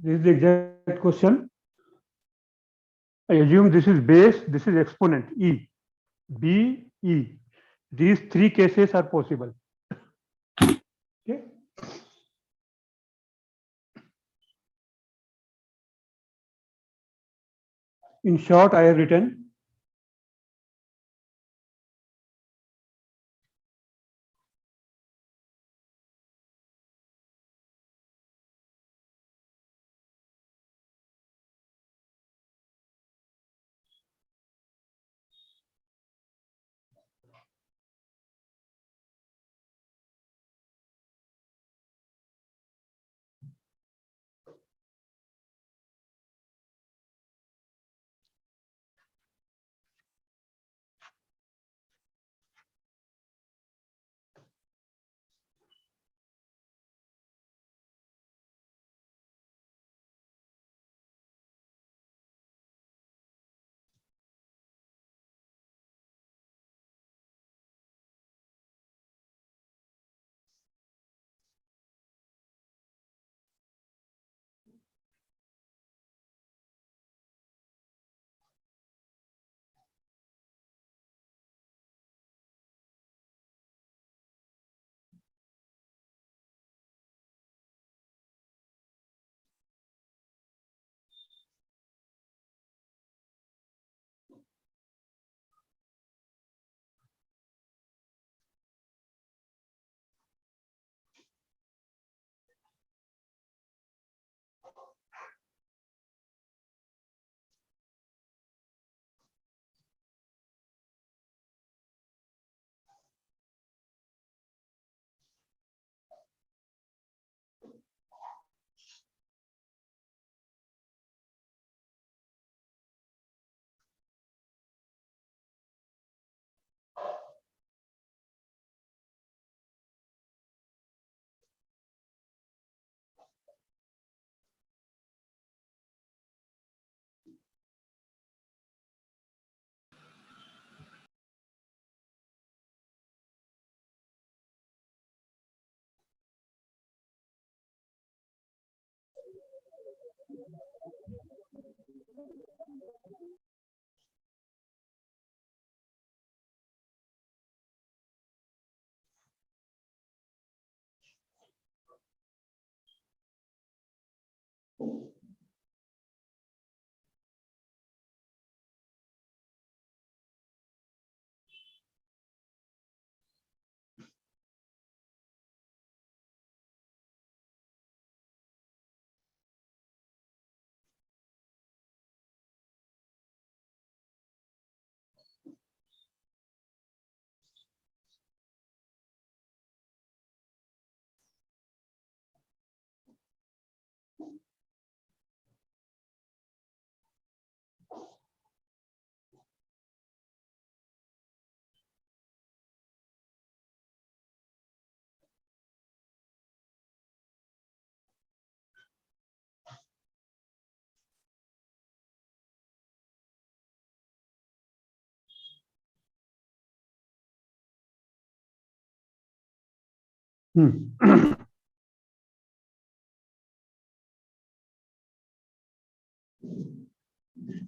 This is the exact question. I assume this is base, this is exponent E, B, E. These three cases are possible. Okay. In short, I have written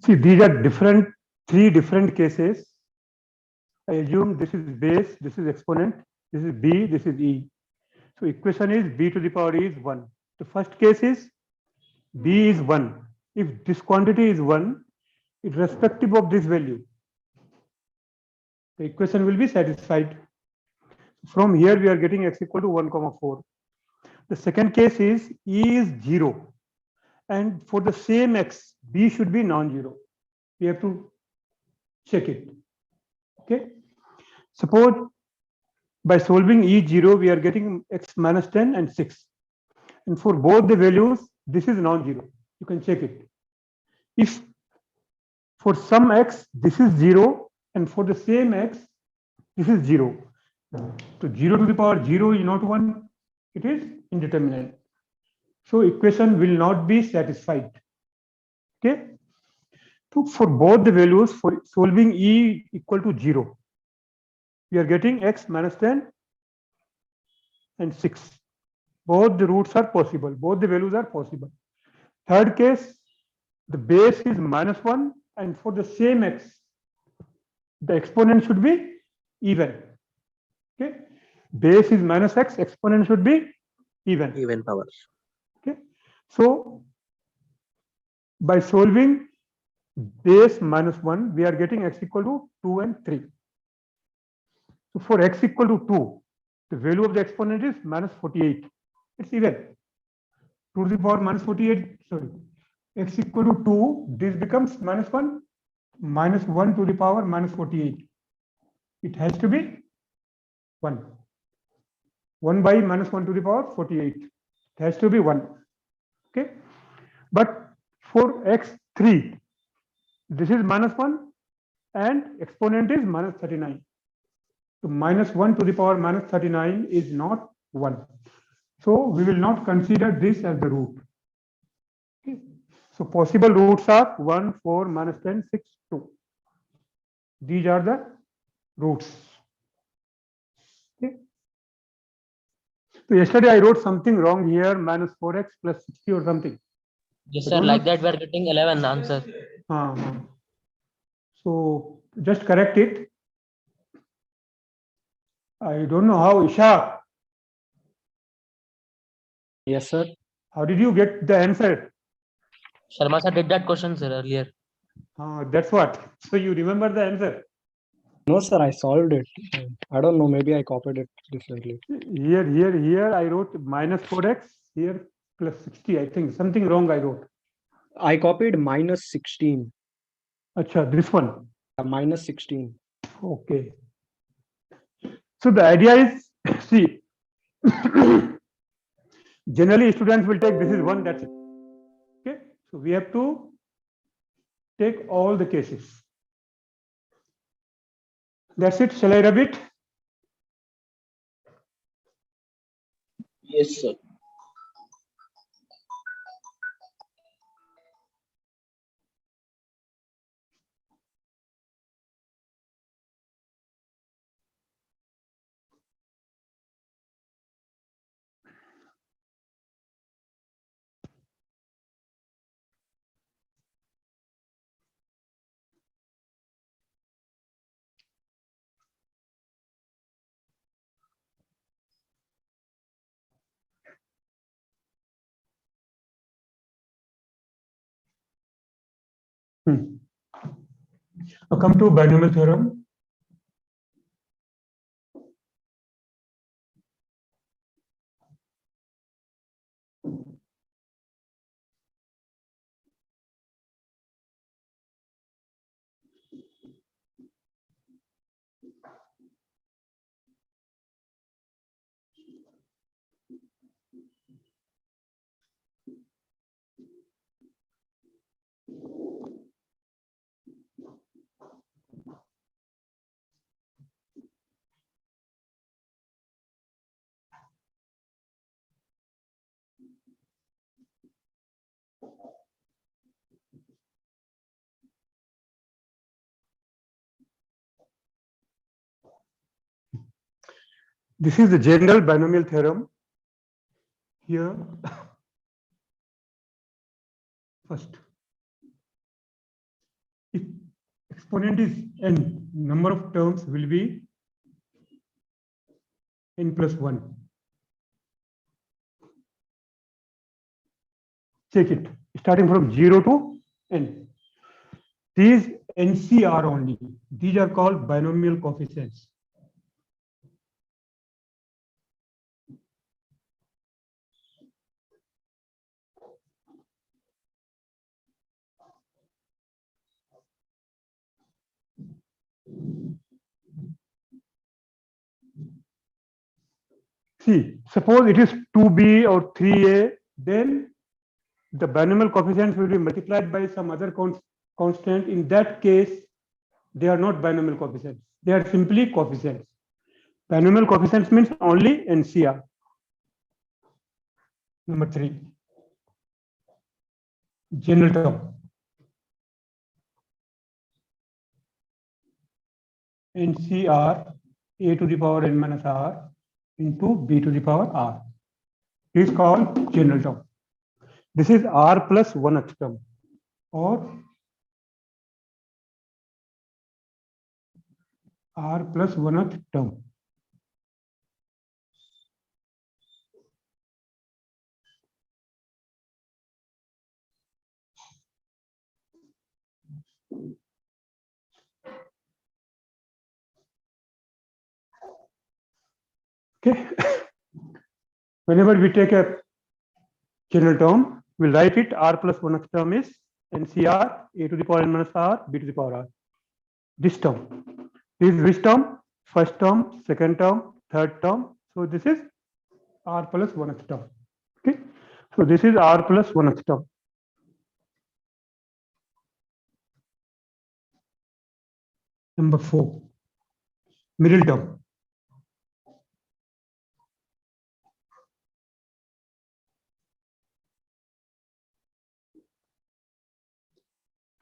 see, these are three different cases. I assume this is base, this is exponent, this is B, this is E. So equation is B to the power E is 1. The first case is B is 1. If this quantity is 1, irrespective of this value, the equation will be satisfied. From here, we are getting x equal to 1, 4. The second case is E is 0. And for the same x, B should be non-zero. We have to check it. Okay. Suppose by solving E0, we are getting x minus 10 and 6. And for both the values, this is non-zero. You can check it. If for some x, this is 0, and for the same x, this is 0. So 0 to the power 0 is not 1. It is indeterminate. So equation will not be satisfied. Okay. So for both the values, for solving E equal to 0, we are getting x minus 10 and 6. Both the roots are possible. Both the values are possible. Third case, the base is -1, and for the same x, the exponent should be even. Okay, base is -x, exponent should be even. Even power. Okay, so by solving base -1, we are getting x equal to 2 and 3. So for x equal to 2, the value of the exponent is -48. It's even. 2 to the power -48, sorry, x equal to 2, this becomes -1, -1 to the power -48. It has to be 1. 1 by -1 to the power 48. It has to be 1. Okay. But for x3, this is -1 and exponent is -39. So -1 to the power -39 is not 1. So we will not consider this as the root. Okay. So possible roots are 1, 4, -10, 6, 2. These are the roots. Okay. So yesterday I wrote something wrong here, -4x plus 60 or something. Yes, sir. Like that, we are getting 11 answer. So just correct it. I don't know how, Isha. Yes, sir. How did you get the answer? Sharma sir did that question, sir, earlier. That's what. So you remember the answer. No, sir, I solved it. I don't know, maybe I copied it differently. Here I wrote -4x, here plus 60, I think. Something wrong I wrote. I copied -16. Acha, this one. -16. Okay. So the idea is, see, generally students will take this is 1, that's it. Okay. So we have to take all the cases. That's it. Shall I rub it? Yes, sir. Now come to binomial theorem. This is the general binomial theorem. Here, first, if exponent is n, number of terms will be n plus 1. Check it, starting from 0 to n. These NC are only. These are called binomial coefficients. See, suppose it is 2b or 3a, then the binomial coefficients will be multiplied by some other constant. In that case, they are not binomial coefficients. They are simply coefficients. Binomial coefficients means only NCR. Number 3, general term. NCR a to the power n minus r into b to the power r. It is called general term. This is r plus 1th term, or r plus 1th term. Okay. Whenever we take a general term, we'll write it r plus 1th term is NCR a to the power n minus r b to the power r. This term is which term? First term, second term, third term. So this is r plus 1th term. Okay. So this is r plus 1th term. Number 4, middle term.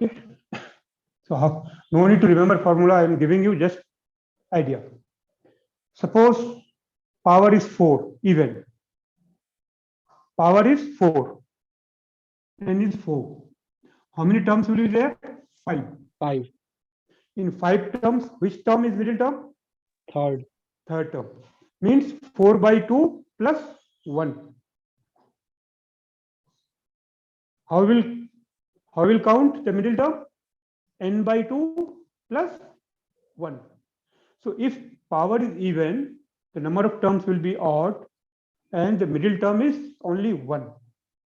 Okay. So no need to remember formula. I am giving you just idea. Suppose power is 4, even. Power is 4. N is 4. How many terms will be there? 5. 5. In 5 terms, which term is middle term? Third. Third term. Means 4 by 2 plus 1. How will count the middle term? N by 2 plus 1. So if power is even, the number of terms will be odd, and the middle term is only 1.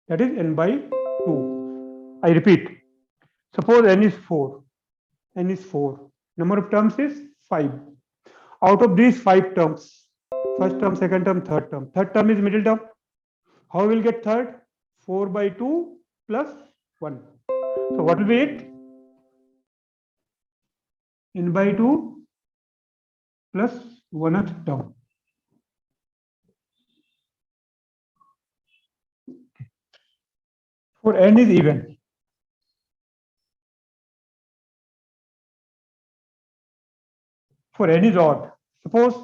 That is n by 2. I repeat. Suppose n is 4. N is 4. Number of terms is 5. Out of these 5 terms, first term, second term, third term is middle term. How will get third? 4 by 2 plus 1. So what will be it? N by 2 plus 1th term. For n is even. For n is odd. Suppose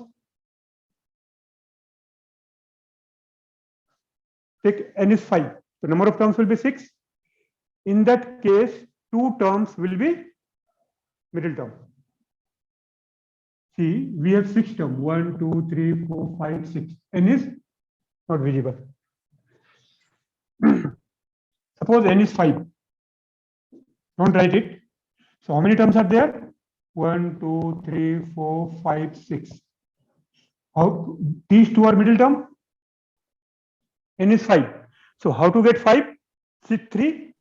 take n is 5. The number of terms will be 6. In that case, 2 terms will be middle term. See, we have 6 terms. 1, 2, 3, 4, 5, 6. N is not visible. Suppose n is 5. Don't write it. So how many terms are there? 1, 2, 3, 4, 5, 6. How these 2 are middle term? N is 5. So how to get 5? 6, 3,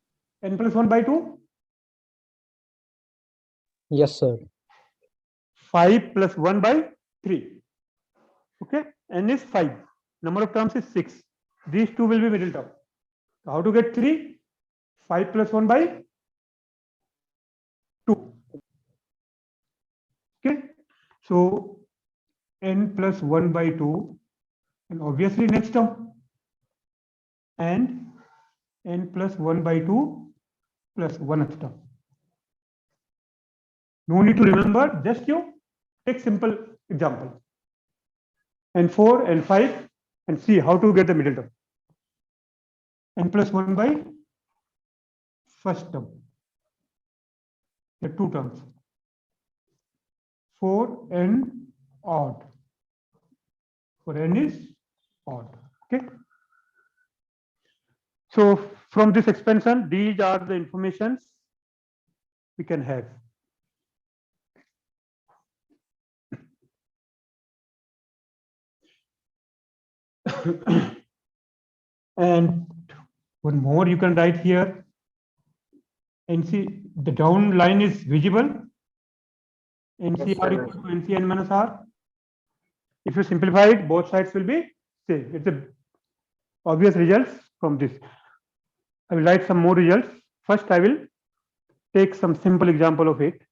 n plus 1 by 2? Yes, sir. 5 plus 1 by 3. Okay, n is 5. Number of terms is 6. These 2 will be middle term. So how to get 3? 5 plus 1 by 2. Okay, so n plus 1 by 2, and obviously next term, and n plus 1 by 2 plus 1th term. No need to remember, just you take simple example. And 4 and 5, and see how to get the middle term. N plus 1 by first term. There are 2 terms. 4 n odd. For n is odd. Okay. So from this expansion, these are the informations we can have. And one more you can write here. NC, the down line is visible. NCR equal to NCN minus R. If you simplify it, both sides will be same. It's a obvious results from this. I will write some more results. First, I will take some simple example of it.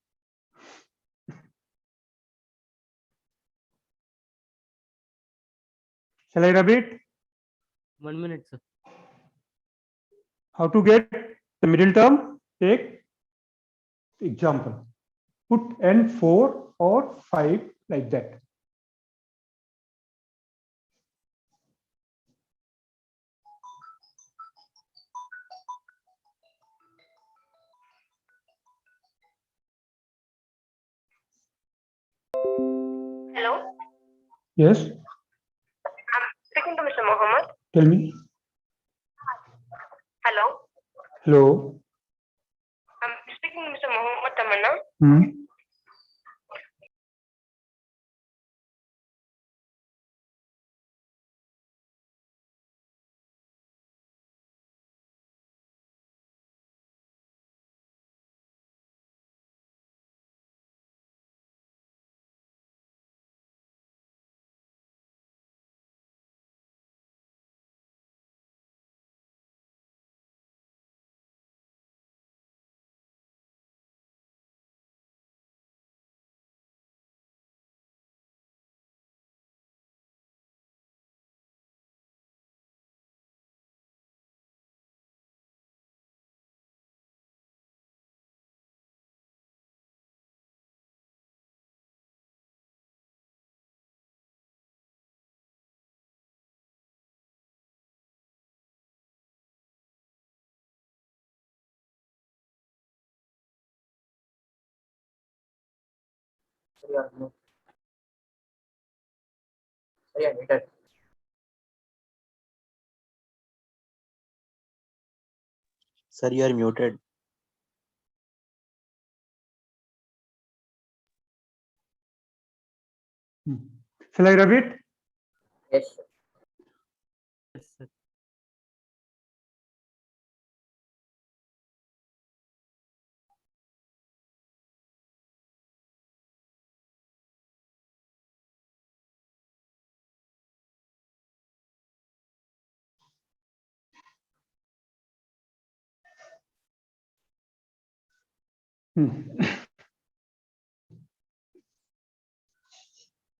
Shall I rub it? 1 minute, sir. How to get the middle term? Take example. Put n4 or 5 like that. Yes, I'm speaking to Mr. Mohammed. tell me. Hello. Hello. I'm speaking to Mr. Mohammed Tamanna. Hmm. Sir, you are muted. Shall I rub it? Yes, sir.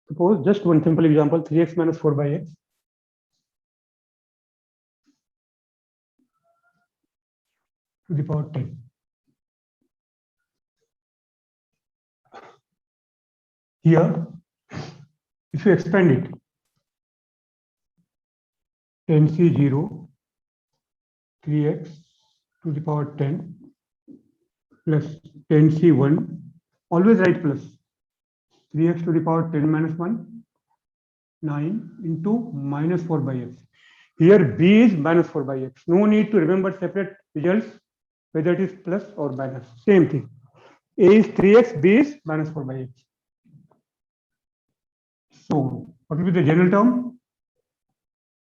Suppose just one simple example, 3x minus 4 by x. To the power 10. Here, if you expand it, 10c0, 3x to the power 10 plus 10c1, always write plus 3x to the power 10 minus 1, 9 into minus 4 by x. Here b is minus 4 by x. No need to remember separate results, whether it is plus or minus. Same thing. A is 3x, b is minus 4 by x. So what will be the general term?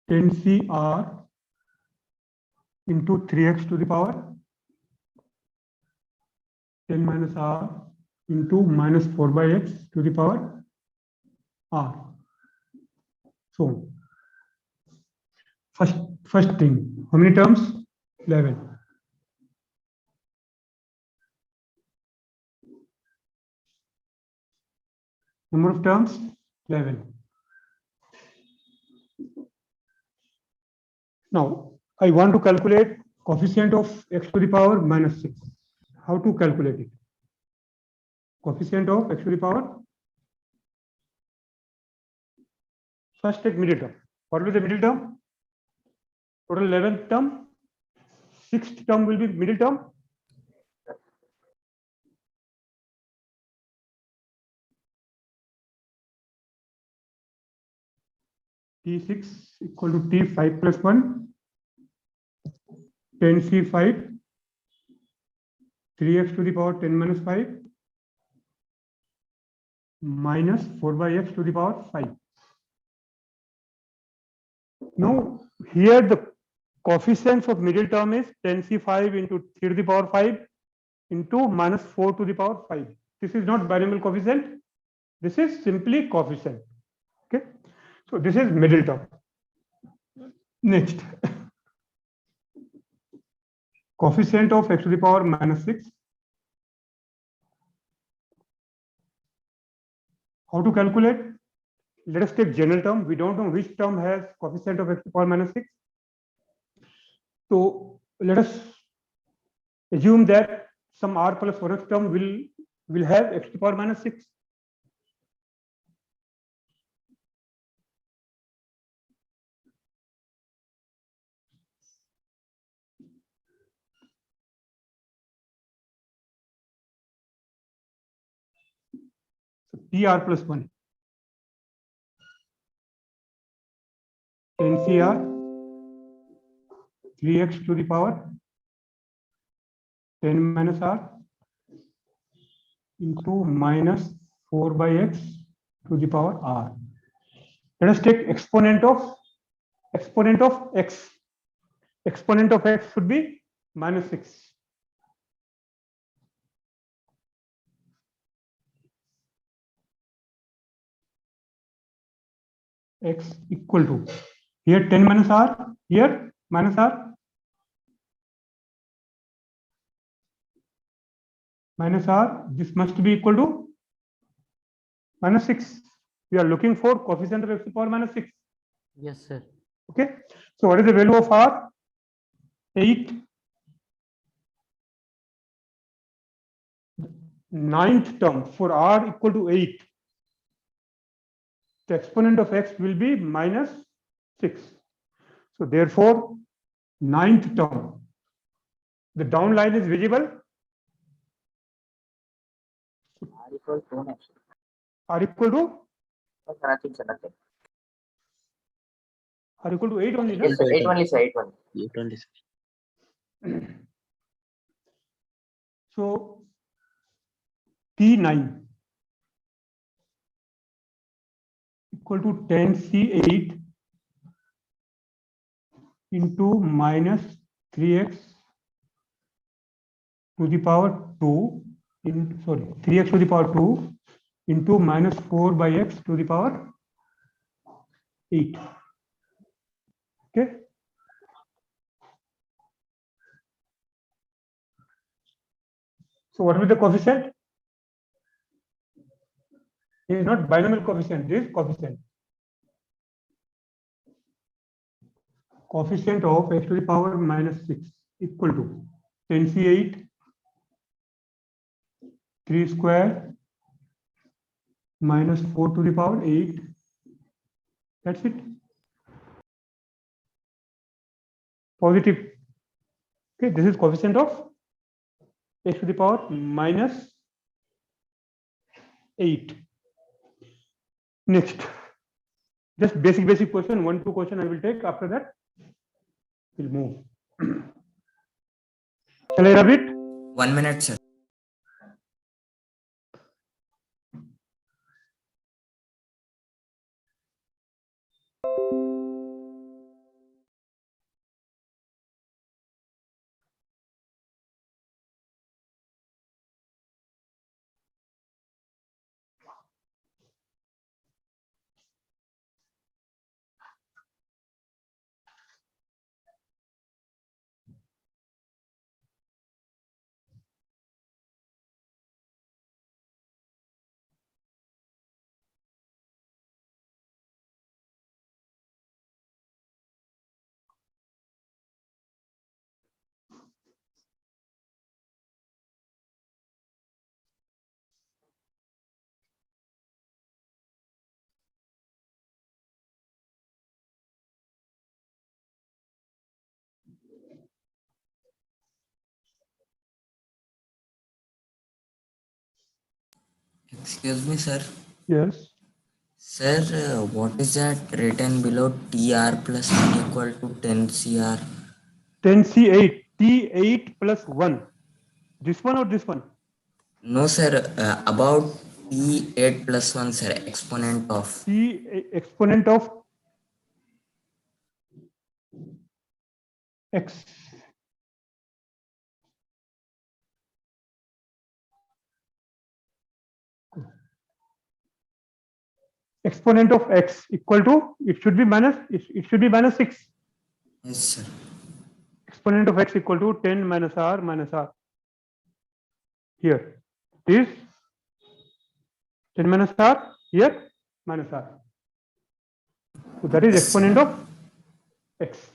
10cr into 3x to the power 10 minus r into minus 4 by x to the power r. So first thing, how many terms? 11. Number of terms? 11. Now I want to calculate coefficient of x to the power minus 6. How to calculate it? Coefficient of x to the power. First take middle term. What will be the middle term? Total 11th term. 6th term will be middle term. T6 equal to T5 plus 1. 10c5. 3x to the power 10 minus 5 minus 4 by x to the power 5. Now here the coefficients of middle term is 10c5 into 3 to the power 5 into minus 4 to the power 5. This is not binomial coefficient. This is simply coefficient. Okay. So this is middle term. Next. Coefficient of x to the power minus 6. How to calculate? Let us take general term. We don't know which term has coefficient of x to the power minus 6. So let us assume that some r plus 4x term will have x to the power minus 6. So tr plus 1. 10CR 3x to the power 10 minus r into minus 4 by x to the power r. Let us take exponent of x. Exponent of x should be minus 6. X equal to, here 10 minus r, here minus r, minus r, this must be equal to minus 6. We are looking for coefficient of x to the power minus 6. Yes, sir. Okay, so what is the value of r? 8. Ninth term for r equal to 8. The exponent of x will be minus 6. So therefore, ninth term, the down line is visible. R equals 2 next. R equal to, Nothing, sir, nothing. R equal to 8 only. Yes, sir. 8 only, sir. 8 only. 8 only. So T9 equal to 10C8 into minus 3x to the power 2 in, sorry, 3x to the power 2 into minus 4 by x to the power 8. Okay. So what will be the coefficient? It is not binomial coefficient, this is coefficient. Coefficient of x to the power minus 6 equal to 10C8 3 square minus 4 to the power 8. That's it. Positive. Okay, this is coefficient of x to the power minus 8. Next, just basic question, 1-2 question I will take. After that, we'll move. Shall I rub it? 1 minute, sir. Excuse me, sir. Yes. Sir, what is that written below TR plus 1 equal to 10 CR? 10C8, T8 plus 1. This one or this one? No, sir. About T8 plus 1, sir. Exponent of. T exponent of x. Exponent of x equal to, it should be minus 6. Yes, sir. Exponent of x equal to 10 minus r. Here, this 10 minus r, here minus r. So that is Yes, exponent of x.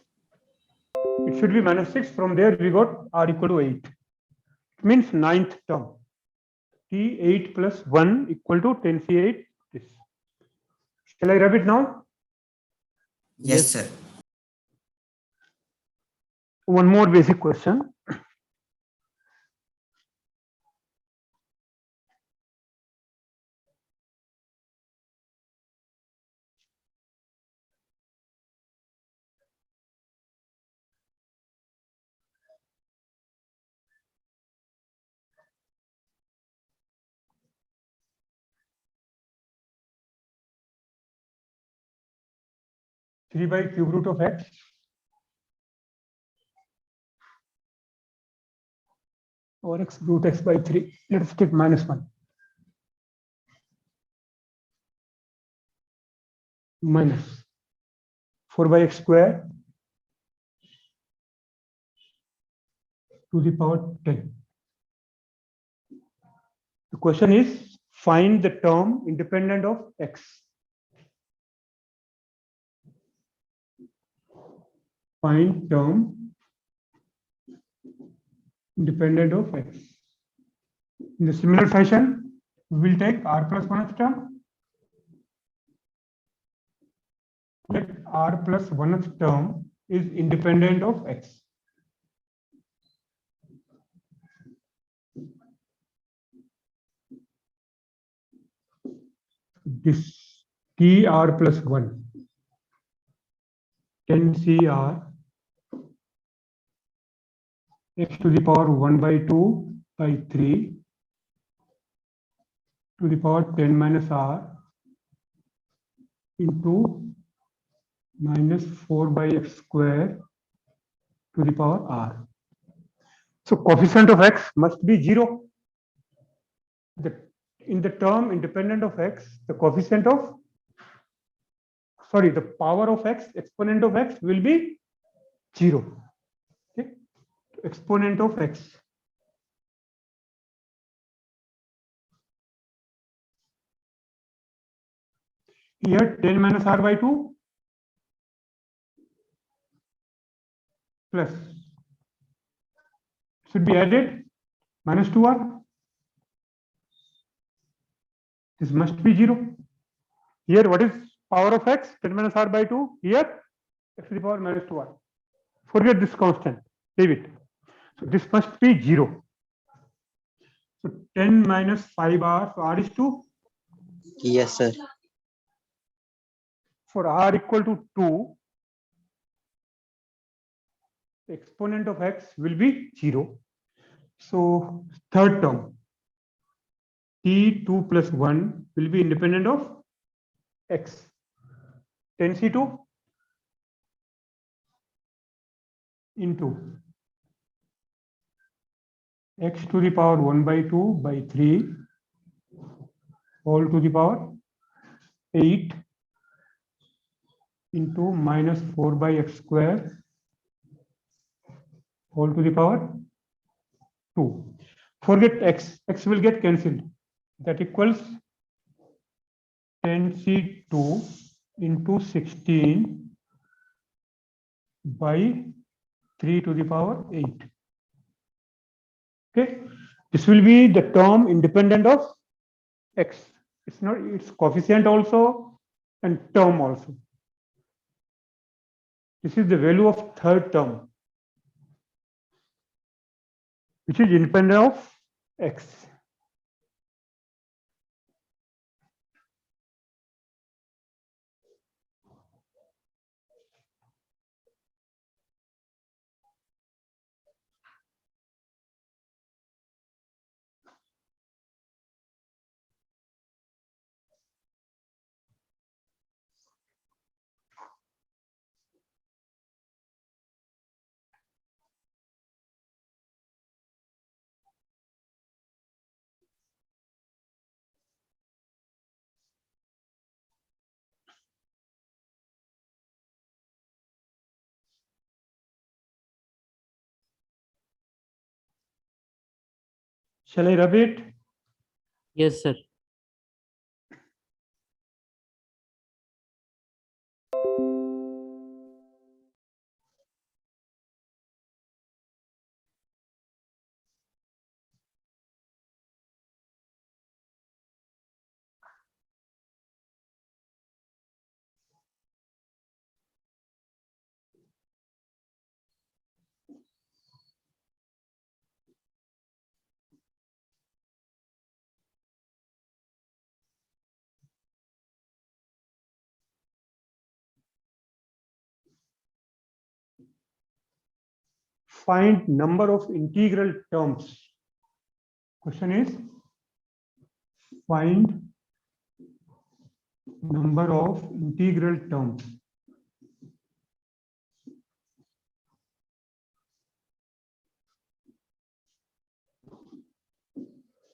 It should be minus 6. From there we got r equal to 8. It means ninth term. T8 plus 1 equal to 10C8. This. Shall I rub it now? Yes, sir. One more basic question. 3 by cube root of x or x root x by 3. Let's take -1. Minus 4 by x square to the power 10. The question is, find the term independent of x. Find term independent of x. In the similar fashion, we will take r plus 1th term. Let r plus 1th term is independent of x. This tr plus 1, 10 cr x to the power 1 by 2 by 3 to the power 10 minus r into minus 4 by x square to the power r. So coefficient of x must be 0. In the term independent of x, the coefficient of, sorry, the power of x, exponent of x will be 0. Okay? Exponent of x. Here 10 minus r by 2 plus should be added minus 2r. This must be 0. Here what is power of x? 10 minus r by 2. Here x to the power minus 2r. Forget this constant. Leave it. So this must be 0. So 10 minus 5r. So r is 2. Yes, sir. For r equal to 2, the exponent of x will be 0. So third term, t2 plus 1 will be independent of x. 10c2 into x to the power 1 by 2 by 3 whole to the power 8 into minus 4 by x square whole to the power 2. Forget x, x will get cancelled. That equals 10c2 into 16 by 3 to the power 8. Okay, this will be the term independent of x. It's not, it's coefficient also and term also. This is the value of third term, which is independent of x. Shall I rub it? Yes, sir. Find number of integral terms. Question is, find number of integral terms.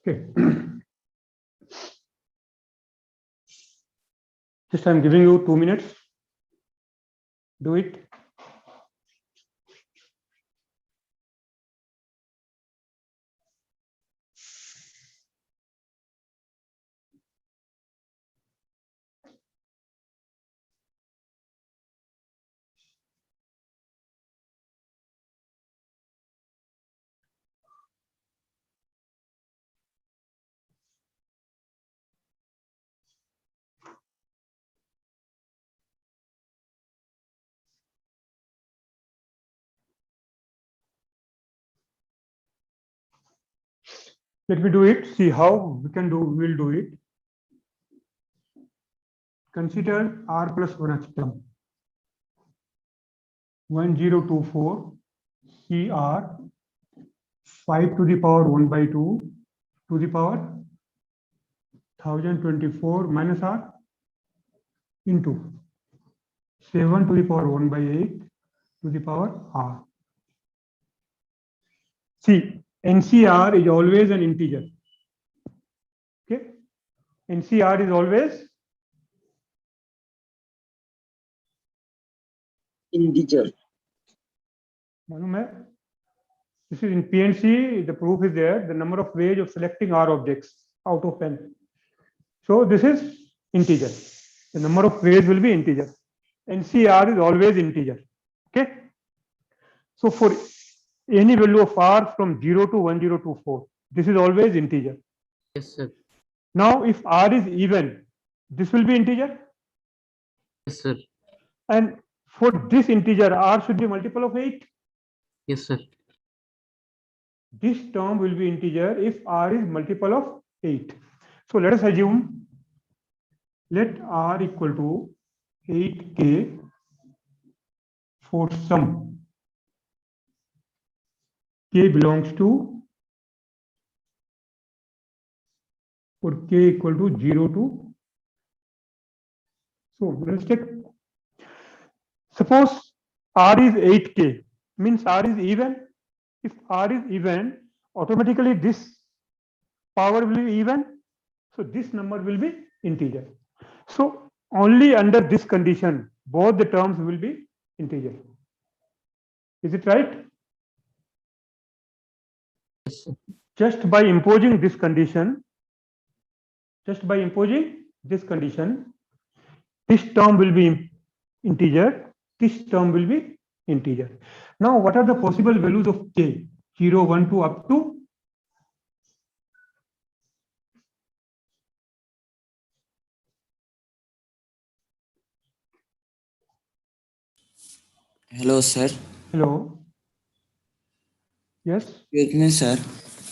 Okay. Just I'm giving you 2 minutes. Do it. Let me do it. See how we can do. We'll do it. Consider r plus 1th term. 1024 CR 5 to the power 1 by 2 to the power 1024 minus r into 7 to the power 1 by 8 to the power r. See, NCR is always an integer. Okay, NCR is always Integer. मालूम है? This is in PNC, the proof is there, the number of ways of selecting R objects out of n. So this is integer. The number of ways will be integer. NCR is always integer. Okay. So for any value of R from 0 to 1024, this is always integer. Yes, sir. Now if R is even, this will be integer. Yes, sir. And for this integer, R should be multiple of 8. Yes, sir. This term will be integer if R is multiple of 8. So let us assume, let R equal to 8k for some k belongs to, for k equal to 0 to, so let's take, suppose R is 8k, means R is even. If R is even, automatically this power will be even. So this number will be integer. So only under this condition, both the terms will be integer. Is it right? Yes, sir. Just by imposing this condition, this term will be integer, this term will be integer. Now, what are the possible values of k? 0, 1, 2, up to? Hello, sir. Hello? Yes? Excuse me, sir.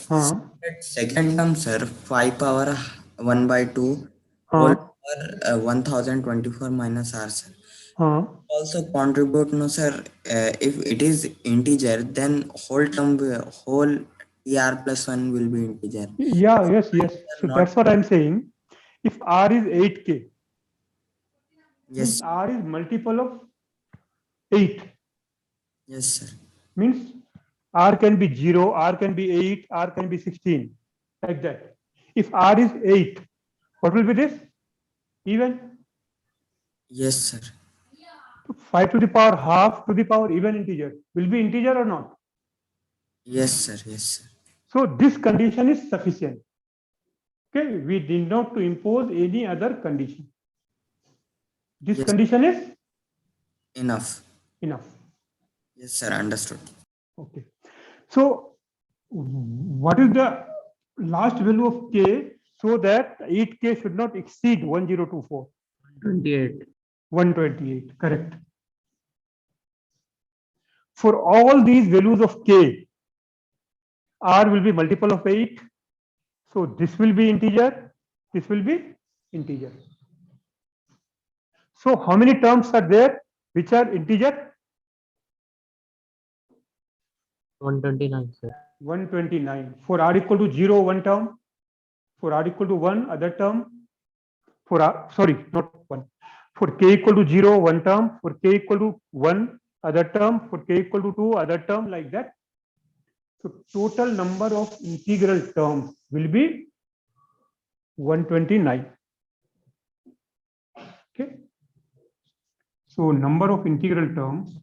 Huh? At second term, sir, 5 power 1 by 2 Huh? whole power 1024 minus r, sir. Huh? Also contribute, no, sir. If it is integer, then whole term, whole tr plus 1 will be integer. Yeah, yes. So Not- that's what I'm saying. If R is 8k, Yes, R is multiple of 8. yes, sir. Means R can be 0, R can be 8, R can be 16, like that. If R is 8, what will be this? Even. Yes, sir. 5 to the power half to the power even integer will be integer or not? Yes, sir. Yes, sir. So this condition is sufficient. Okay, we did not to impose any other condition. This Yes. condition is Enough. enough. Yes, sir. Understood. Okay. So what is the last value of k so that 8k should not exceed 1024? 28. 128, correct. For all these values of k, R will be multiple of 8. So this will be integer, this will be integer. So how many terms are there which are integer? 129, sir. 129. For R equal to 0, one term. For R equal to 1, other term. For R, sorry, not 1. For k equal to 0, one term. For k equal to 1, other term. For k equal to 2, other term, like that. So total number of integral terms will be 129. Okay. So number of integral terms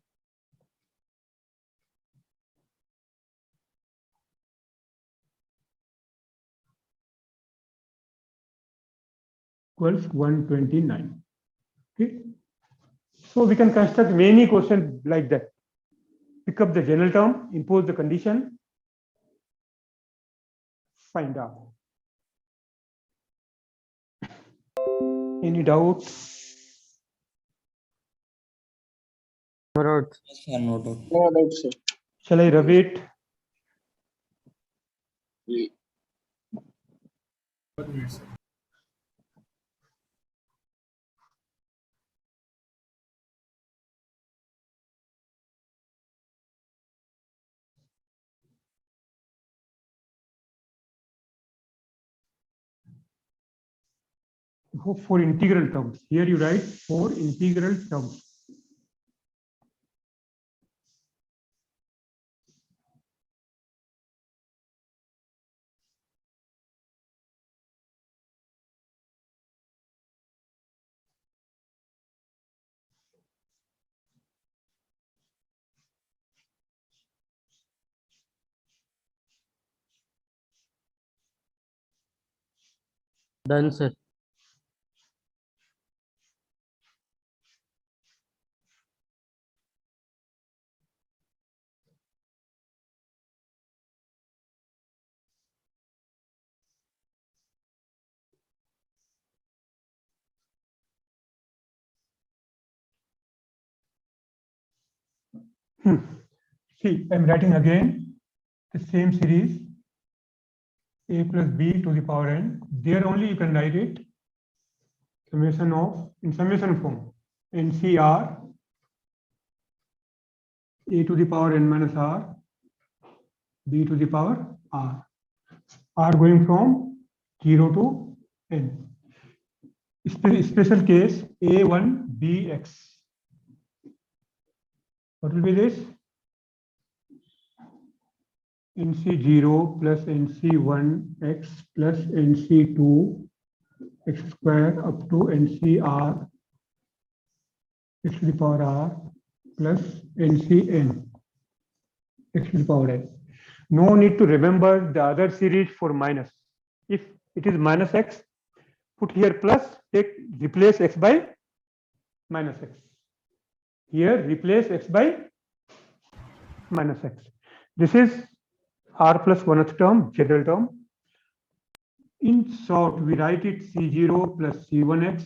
equals 129. Okay. So we can construct many questions like that. Pick up the general term, impose the condition, find out. Any doubt? No doubt. Yes, sir, no doubt. No doubt, sir. Shall I rub it? Go for integral terms. Here you write for integral terms. Done, sir. See, I'm writing again the same series a plus b to the power n. There only you can write it summation of in summation form NCR a to the power n minus r b to the power r going from 0 to n. Special case a1 bx. What will be this? NC0 plus NC1 x plus NC2 x square up to NCR x to the power r plus NCn x to the power n. No need to remember the other series for minus. If it is minus x, put here plus, replace x by minus x. Here replace x by minus x. This is r plus 1th term, general term. In short, we write it C0 plus C1x.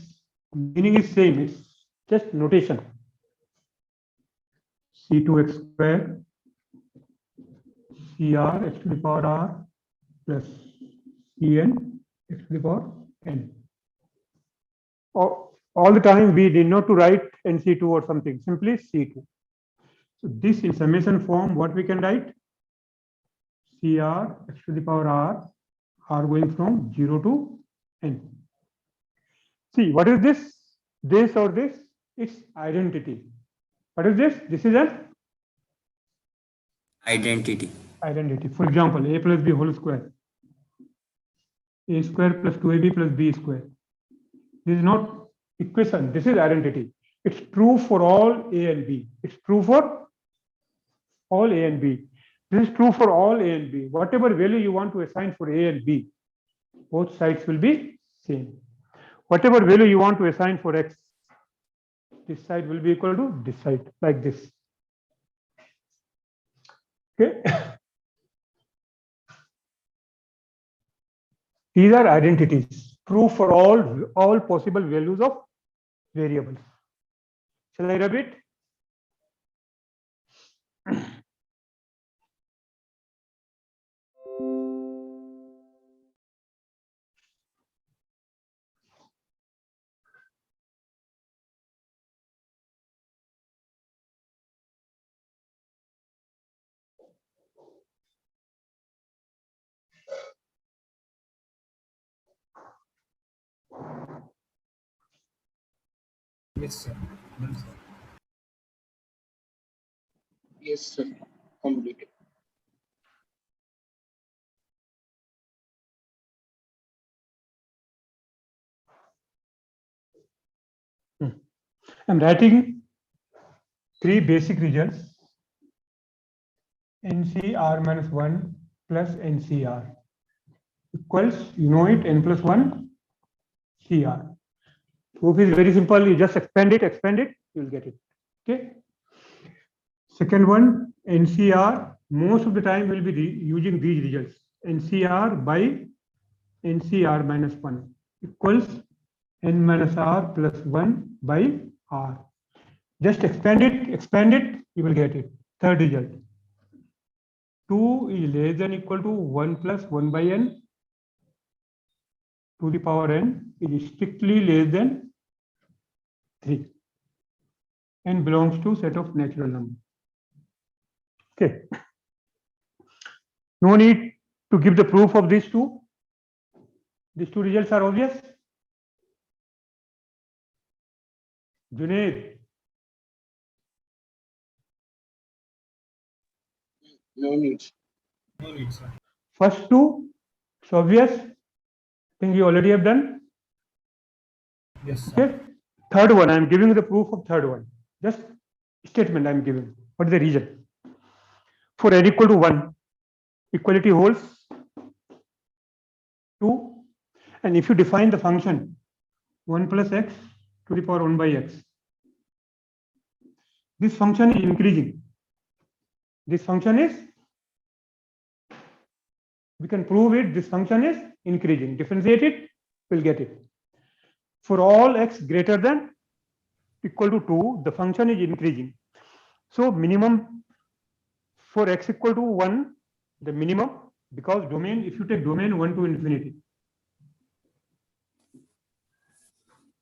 Meaning is same, it's just notation. C2x square, CR x to the power r plus Cn x to the power n. All the time we did not to write NC2 or something, simply C2. So this in summation form, what we can write? CR x to the power r going from 0 to n. See, what is this? This or this? It's identity. What is this? This is an Identity. identity. For example, a plus b whole square. A square plus 2ab plus b square. This is not equation. This is identity. It's true for all a and b. It's true for all a and b. This is true for all a and b. Whatever value you want to assign for a and b, both sides will be same. Whatever value you want to assign for x, this side will be equal to this side, like this. Okay. These are identities, true for all possible values of variables. Shall I rub it? Yes, sir. Yes, sir. Completed. I'm writing three basic results. NCR minus 1 plus NCR equals, you know it, n plus 1 CR. Proof is very simple. You just expand it, you'll get it. Okay. Second one, NCR. Most of the time we'll be using these results. NCR by NCR minus 1 equals n minus R plus 1 by R. Just expand it, you will get it. Third result. 2 is less than equal to 1 plus 1 by n to the power n is strictly less than 3 and belongs to set of natural numbers. Okay. No need to give the proof of these two. These two results are obvious. Junaid, No need. first two, it's obvious. Thing you already have done. Yes, sir. Okay. Third one, I am giving the proof of third one. Just statement I am giving. What is the reason? For n equal to 1, equality holds 2. And if you define the function 1 plus x to the power 1 by x, this function is increasing. This function is, we can prove it, this function is increasing. Differentiate it, we'll get it. For all x greater than equal to 2, the function is increasing. So minimum for x equal to 1, the minimum, because domain, if you take domain 1 to infinity,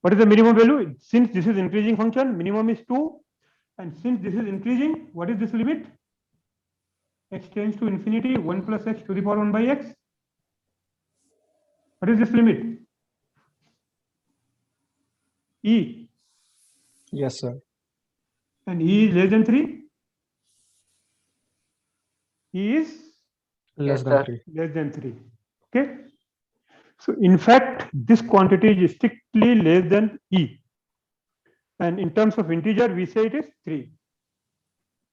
what is the minimum value? Since this is increasing function, minimum is 2. And since this is increasing, what is this limit? X tends to infinity, 1 plus x to the power 1 by x. What is this limit? E. Yes, sir. And E is less than 3. E is Less Yes, than sir. 3. less than 3. Okay. So in fact, this quantity is strictly less than E. And in terms of integer, we say it is 3.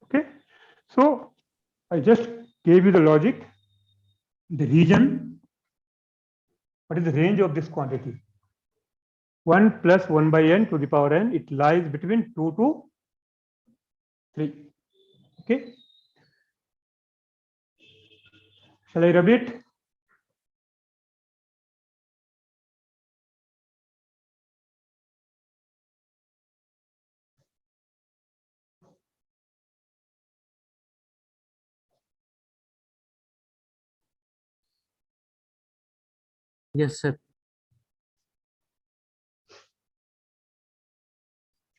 Okay. So I just gave you the logic, the region. What is the range of this quantity? 1 plus 1 by n to the power n, it lies between 2 to 3. Okay. Shall I rub it? Yes, sir.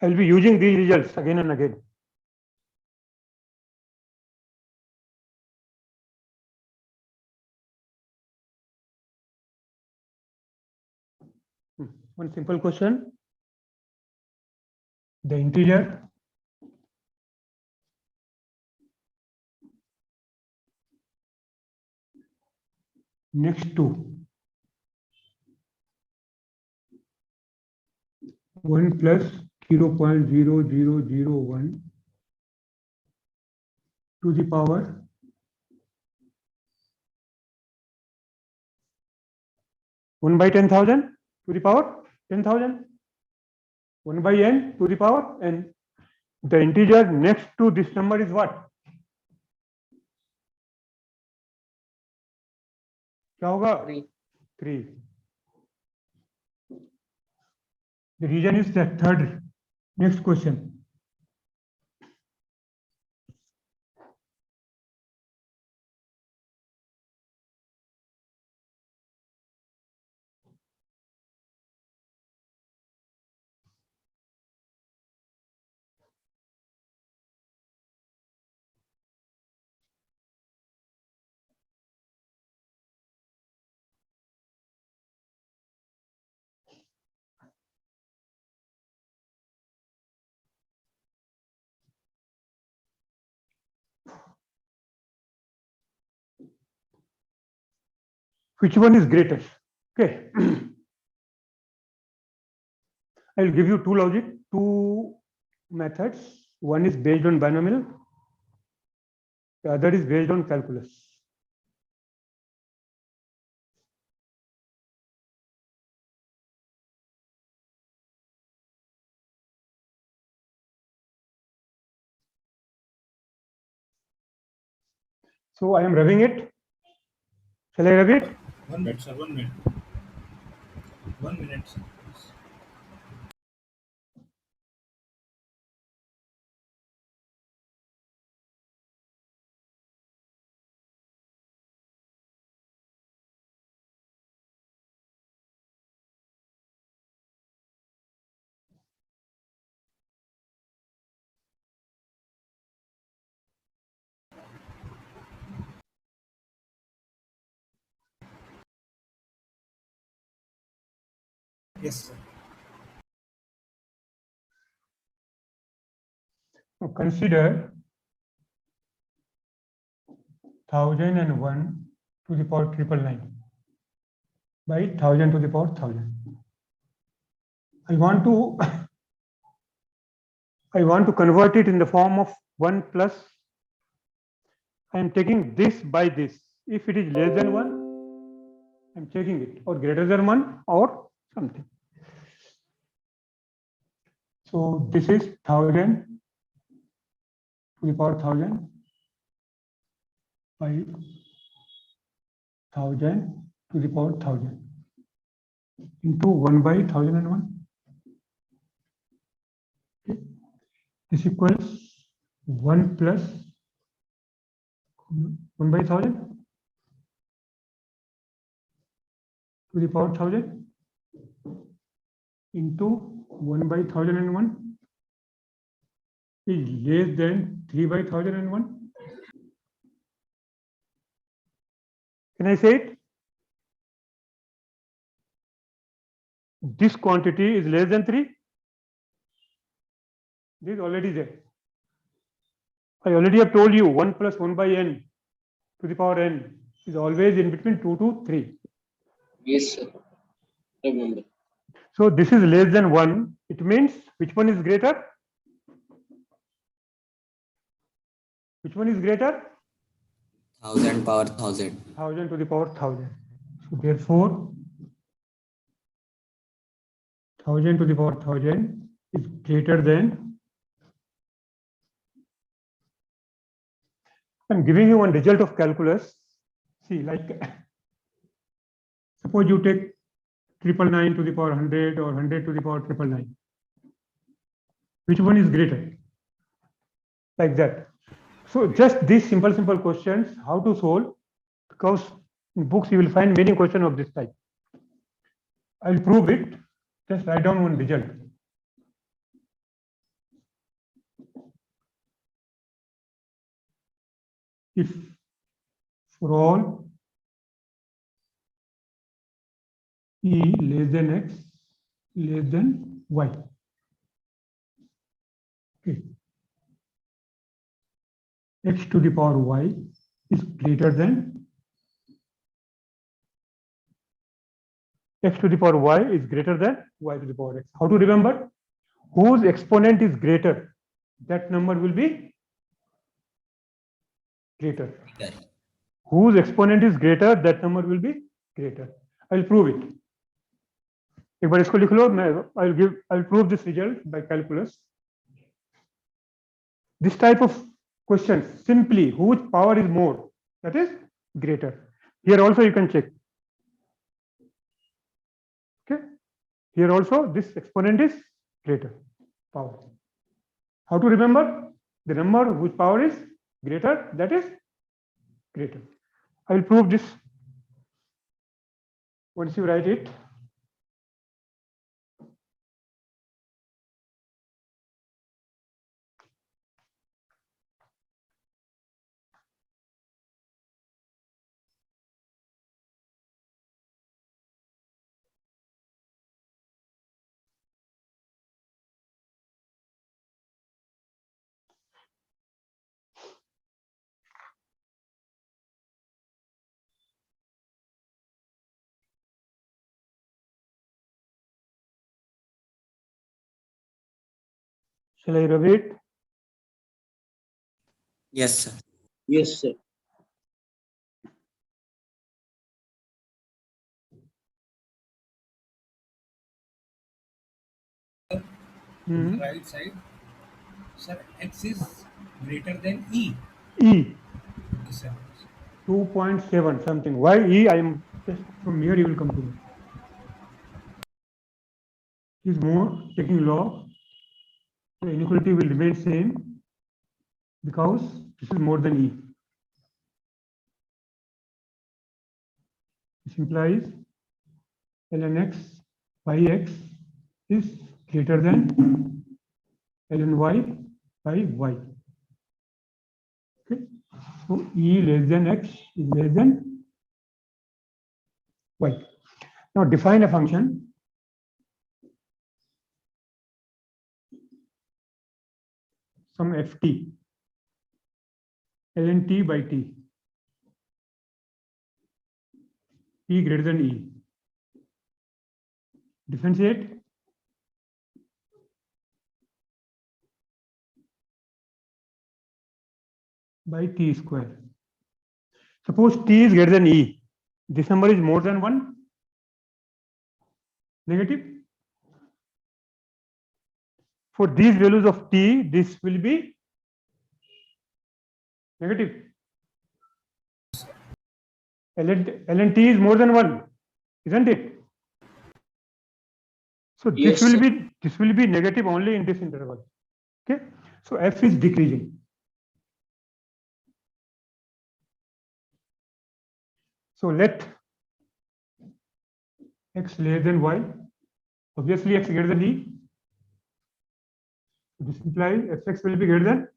I'll be using these results again and again. One simple question. The integer next to 1 plus 0.0001 to the power 1 by 10,000 to the power 10,000, 1 by n to the power n. The integer next to this number is what? क्या होगा? 3. The region is the third. Next question. Which one is greatest? Okay. I will give you two methods. One is based on binomial, the other is based on calculus. So I am rubbing it. Shall I rub it? 1 minute, sir. 1 minute. 1 minute, sir. Please. Yes, sir. Now consider 1001 to the power 999 by 1000 to the power 1000. I want to convert it in the form of 1 plus. I am taking this by this. If it is less than 1, I am taking it, or greater than 1 or something. So this is 1000 to the power 1000 by 1000 to the power 1000 into 1 by 1001. Okay. This equals 1 plus 1 by 1000 to the power 1000 into 1 by 1001 is less than 3 by 1001. Can I say it? This quantity is less than 3. This is already there. I already have told you 1 plus 1 by n to the power n is always in between 2 to 3. Yes, sir. Remember. So this is less than 1. It means which one is greater? Which one is greater? 1000 power 1000. 1000 to the power 1000. So therefore, 1000 to the power 1000 is greater than. I'm giving you one result of calculus. See, like suppose you take 999 to the power 100 or 100 to the power 999. Which one is greater? Like that. So just these simple questions, how to solve, because in books you will find many questions of this type. I will prove it. Just write down one result. If for all e less than x less than y. Okay. X to the power y is greater than x to the power y is greater than y to the power x. How to remember? Whose exponent is greater, that number will be greater. Whose exponent is greater, that number will be greater. I will prove it. एक बार इसको लिख लो. I will prove this result by calculus. This type of questions, simply whose power is more, that is greater. Here also you can check. Okay. Here also this exponent is greater power. How to remember? The number whose power is greater, that is greater. I will prove this once you write it. Shall I rub it? Yes, sir. Yes, sir. On the right side, sir, x is greater than e. E, Okay, sir. 2.7 something. Why E? I am just from here you will come to know. Is more taking log, the inequality will remain same because this is more than E. This implies ln x by x is greater than ln y by y. Okay. So E less than x is less than y. Now define a function. Some ft ln t by t, t greater than e. Differentiate by t square. Suppose t is greater than e. This number is more than 1. Negative. For these values of t, this will be negative. ln t is more than 1, isn't it? So Yes, this will be negative only in this interval. Okay. So f is decreasing. So let x less than y. Obviously x greater than e. This implies fx will be greater than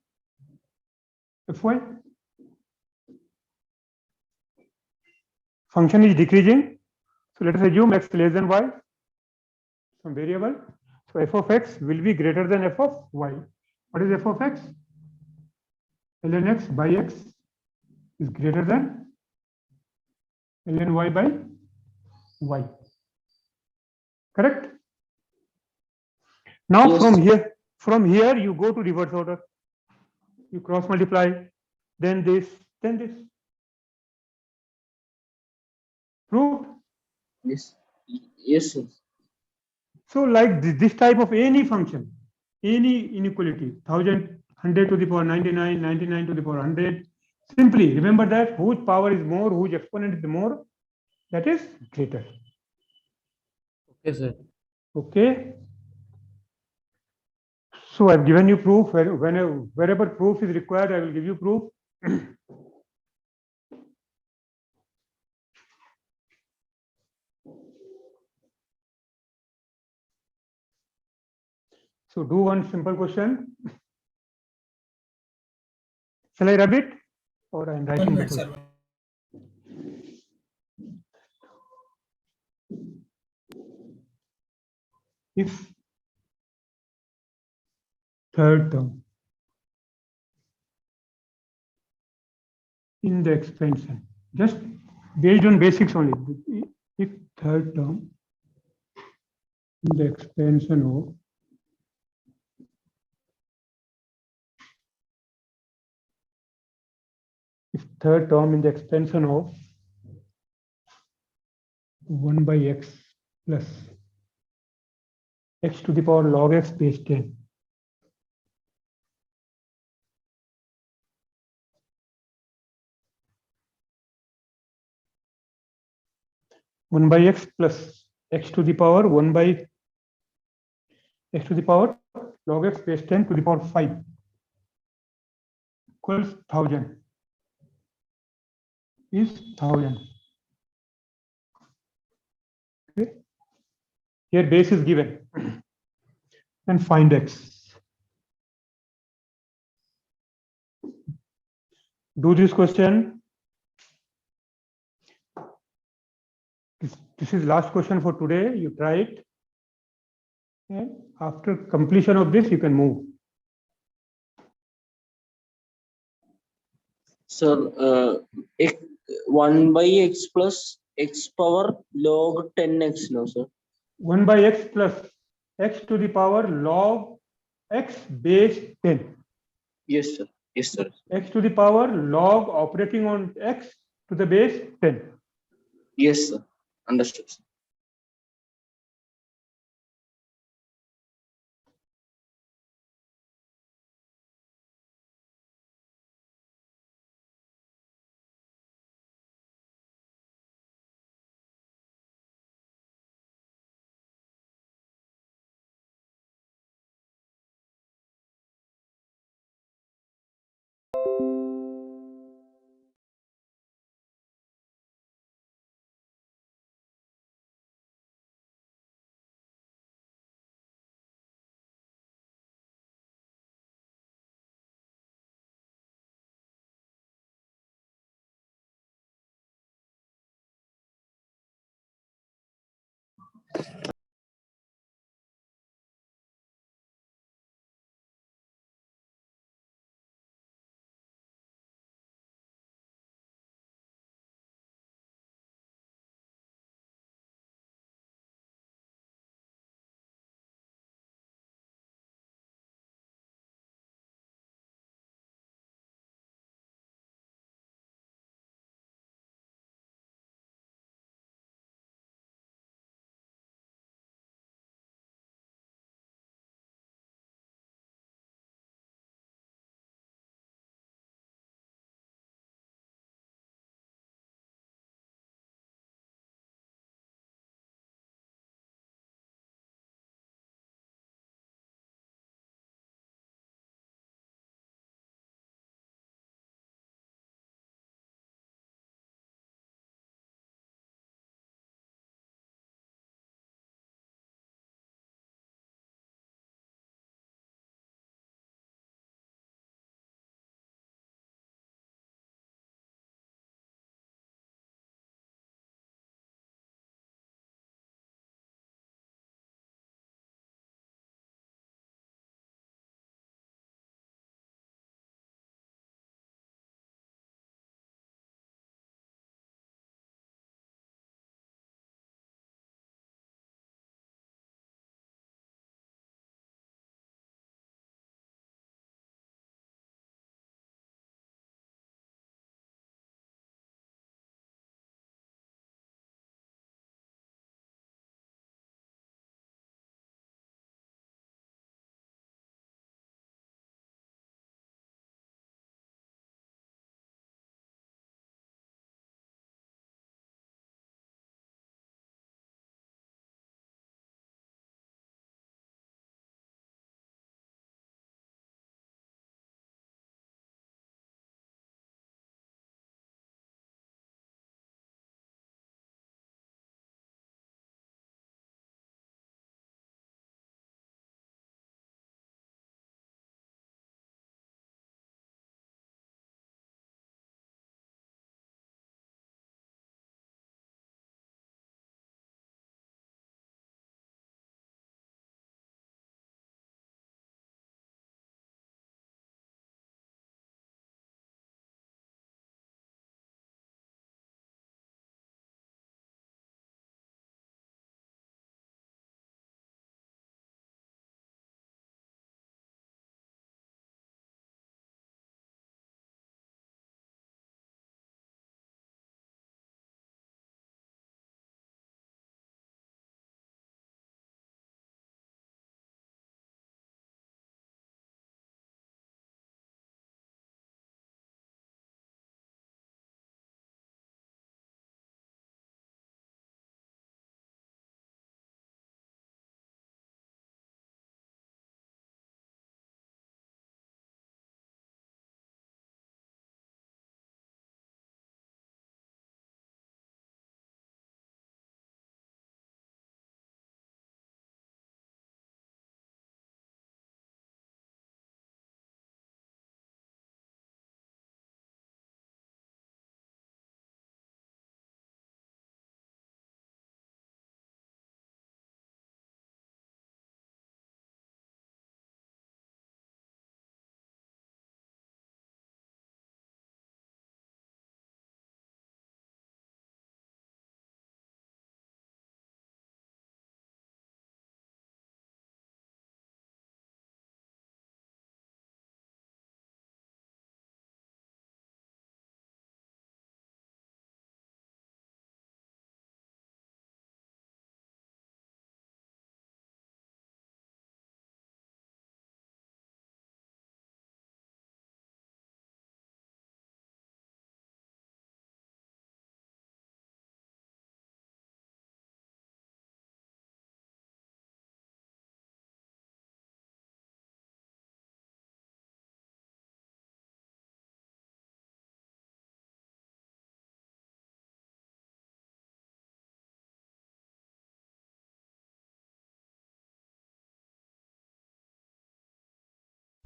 fy. Function is decreasing. So let us assume x less than y, some variable. So f of x will be greater than f of y. What is f of x? ln x by x is greater than ln y by y. Correct? Now Yes. from here you go to reverse order. You cross multiply, then this, then this. Proved? Yes. Yes, sir. So like this type of any function, any inequality, 1000, 100 to the power 99, 99 to the power 100, simply remember that whose power is more, whose exponent is more, that is greater. Okay, sir. Okay. So I've given you proof. Wherever proof is required, I will give you proof. So do one simple question. Shall I rub it? Or I'm 1 writing the minute, question? sir. If third term in the expansion, just based on basics only, if third term in the expansion of third term in the expansion of 1 by x plus x to the power log x base 10 1 by x plus x to the power 1 by x to the power log x base 10 to the power 5 equals 1000 is 1000. Okay. Here base is given. And find x. Do this question. This is last question for today. You try it. And after completion of this, you can move. Sir, 1 by x plus x power log 10x, no, sir. 1 by x plus x to the power log x base 10. Yes, sir. Yes, sir. X to the power log operating on x to the base 10. Yes, sir. Understood, sir.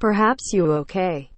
Perhaps you okay.